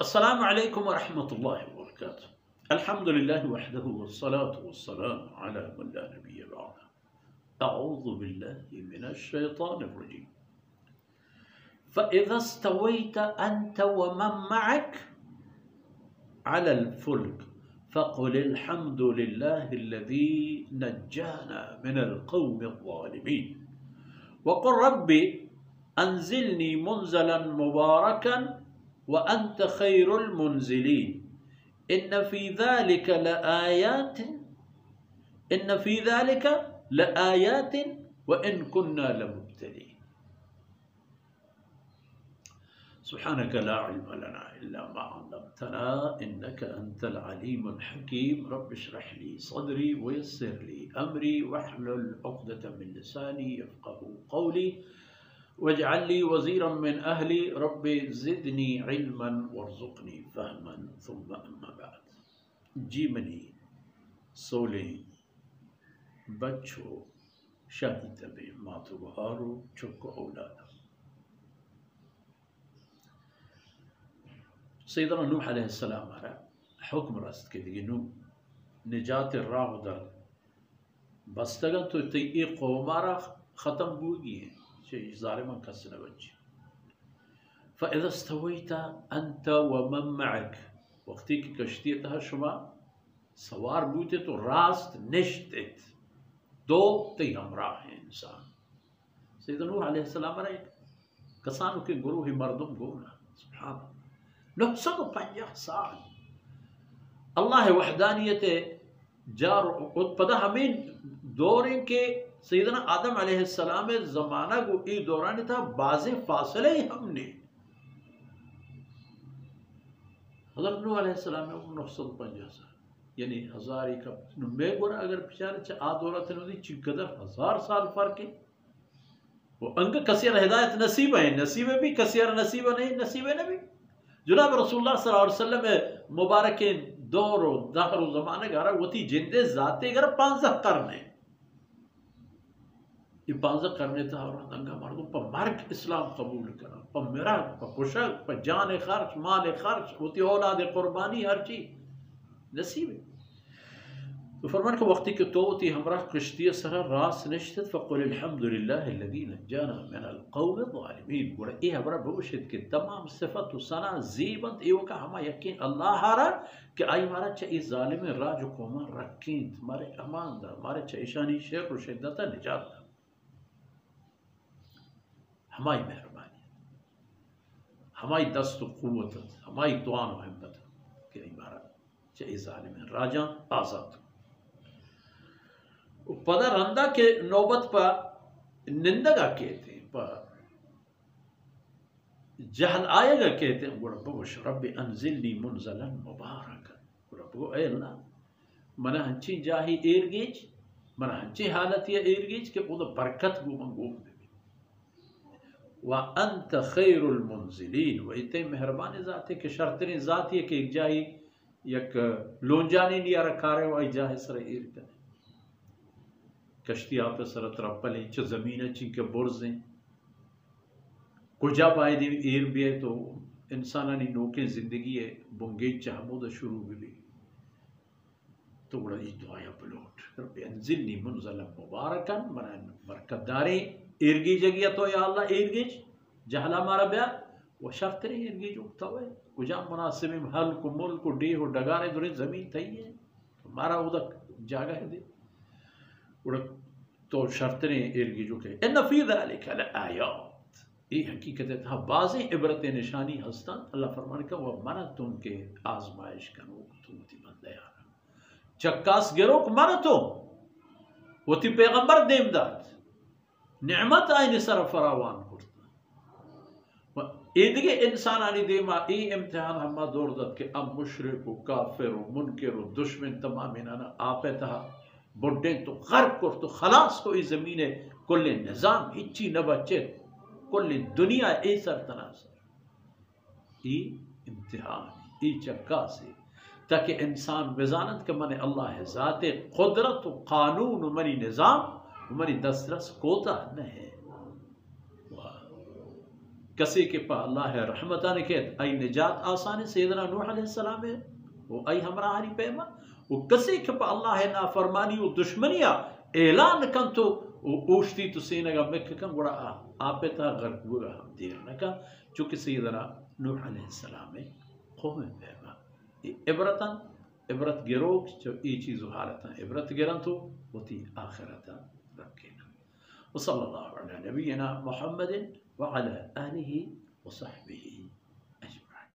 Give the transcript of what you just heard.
السلام علیکم ورحمۃ اللہ وبرکاتہ۔ الحمد للہ وحدہ والصلاة والسلام علی من لا نبی بعدہ۔ اعوذ باللہ من الشیطان الرجیم۔ فَإِذَا اسْتَوَيْتَ أَنْتَ وَمَن مَّعَكَ عَلَى الْفُلْكِ فَقُلِ الْحَمْدُ لِلَّهِ الَّذِي نَجَّانَا مِنَ الْقَوْمِ الظَّالِمِينَ وَقُلْ رَبِّ أَنزِلْنِي مُنزَلًا مُبَارَكًا وَأَنْتَ خَيْرُ الْمُنزِلِينَ إِنَّ فِي ذَلِكَ لَآيَاتٍ وَإِن كُنَّا لَمُبْتَلِينَ۔ سبحانك لا علم لنا إلا ما علمتنا إنك أنت العليم الحكيم رب اشرح لي صدري ويسر لي أمري واحلل عقدة من لساني يفقهوا قولي واجعل لي وزيرا من أهلي رب زدني علما وارزقني فهما ثم أما بعد۔ جی منی سولیں بچو شاہی تبے ماتو بہارو چکو اولادا۔ سیدنا نوح علیہ السلام حکم راست کے دیگه نوح نجات راہ در بستگن تو تی قومارا ختم بوگی ہیں چه ظالمان کس نبچ۔ فَإِذَا اسْتَوَيْتَ أَنْتَ وَمَن مَّعَكَ وقتی کی کشتی تہا شما سوار بوتے تو راست نشتت دو تی ہمراہ ہیں انسان۔ سیدنا نوح علیہ السلام ایک کسانو کے گروہ مردم گونا سبحان 950 سال اللہ وحدانیت جار پدا ہمیں دوریں کے سیدنا آدم علیہ السلام زمانہ کو ای دورانی تھا بعض فاصلے ہی ہم نے حضرت نوح علیہ السلام 950 سال یعنی ہزار ہی کا میں گورا اگر پچھارے چاہ آدورہ تنو دی چی قدر 1000 سال فرق ہے وہ انگا کسیر ہدایت نصیب ہے نصیب بھی کسیر نصیب نہیں نصیب نبی جناب رسول اللہ صلی اللہ علیہ وسلم مبارکین دور و دہر و زمانے گارا وہ تھی جندے ذاتے گارا 15 کرنے یہ 15 کرنے تھا اور دنگا مردوں پا مرگ اسلام قبول کرا پا مرگ پا کشک پا جان خرچ مال خرچ ہوتی اولاد قربانی ہر چیز نصیب ہے۔ تو فرمان کہ وقتی کہ تو تی ہمراہ کشتی سرا راس نشتت فقل الحمد للہ الذی نجانا من القوم الظالمین گوڑا ای ہمراہ بوشت کہ تمام صفت و ثنا زیبت ایو کا ہما یقین اللہ ہارا کہ آئی مارا چاہی ظالم راج و قوما رکھیں تمہارے امان دا ہمارے چاہی شانی شیر و شدتا نجات دا ہمائی مہربانی ہمائی دست و قوت ہمائی توان و حمد کہ آئی مارا چاہی ظالم راجاں آزاد پدا رندہ کے نوبت پا نندگا کہتے ہیں پا جہل آئے گا کہتے ہیں گوڑا بگوش رب انزلنی منزلا مبارکا گوڑا بگو اے اللہ منا ہنچی جاہی ایرگیج منا ہنچی حالتی ایرگیج کہ وہ برکت گو منگو بھی وَأَنْتَ خَيْرُ الْمُنزِلِينَ وَإِتَّي مہربانی ذات ہے کہ شرطنی ذات ہے کہ ایک جاہی یک لونجانی لیا رکھا رہے ہو آئی جاہی سر ایر کرے کشتی آپ سر ترپلیں چھ زمینیں چن کے برزیں کجا پائے دی ایر بھی ہے تو انسانانی نوکیں زندگی ہے بنگیج چہمودہ شروع بھی تو بڑا یہ دعایا بلوٹ رب انزلنی منزلا مبارکا منا برکت داریں ایرگی جگیا تو یا اللہ ایرگیج جہلا مارا بیا وہ شرط نہیں ایرگیج اگتا ہوئے کجا مناسب حل کو ملک کو ڈی ہو ڈگارے دورے زمین تھی ہے مارا ادھا جاگا ہے دے تو شرط نے ایرگی جو کہ ان فی ذالک لآیات یہ حقیقت تھا بعضی عبرت نشانی ہستان اللہ فرمانے کا وہ منا تم کے آزمائش کنو تم تی بندے آنا چکاس گروک منا تو وہ تی پیغمبر دیم داد نعمت آئینی سر فراوان کرتا یہ دیگے انسان آنی دیما ای امتحان ہما دور داد کہ اب مشرک و کافر و منکر و دشمن تمام انانا آپے تہا بڑھیں تو غرب کر تو خلاص ہوئی زمین کل نظام ہچی نبچت کل دنیا ای سر تناظر ای امتحان ای چکا سے تاکہ انسان بزانت کہ من اللہ ذات قدرت و قانون و منی نظام و منی دسترس کوتا نہیں کسی کے پا اللہ رحمتہ نکیت ای نجات آسانی سیدنا نوح علیہ السلام ہے وہ ای ہمراہی پیما وہ کسی کے پا اللہ نافرمانی و دشمنیا اعلان کن تو اوشتی تو سینگا مککن گوڑا آپ تا غرق ہوگا ہم دیر نکا چونکہ سیدنا نوح علیہ السلام قوم پیما عبرتاً عبرت گروک جو ای چیزو حالتاً عبرت گرن تو وہ تی آخرتا رکھینا وصلی اللہ علیہ نبینا محمد وعلى آله وصحبه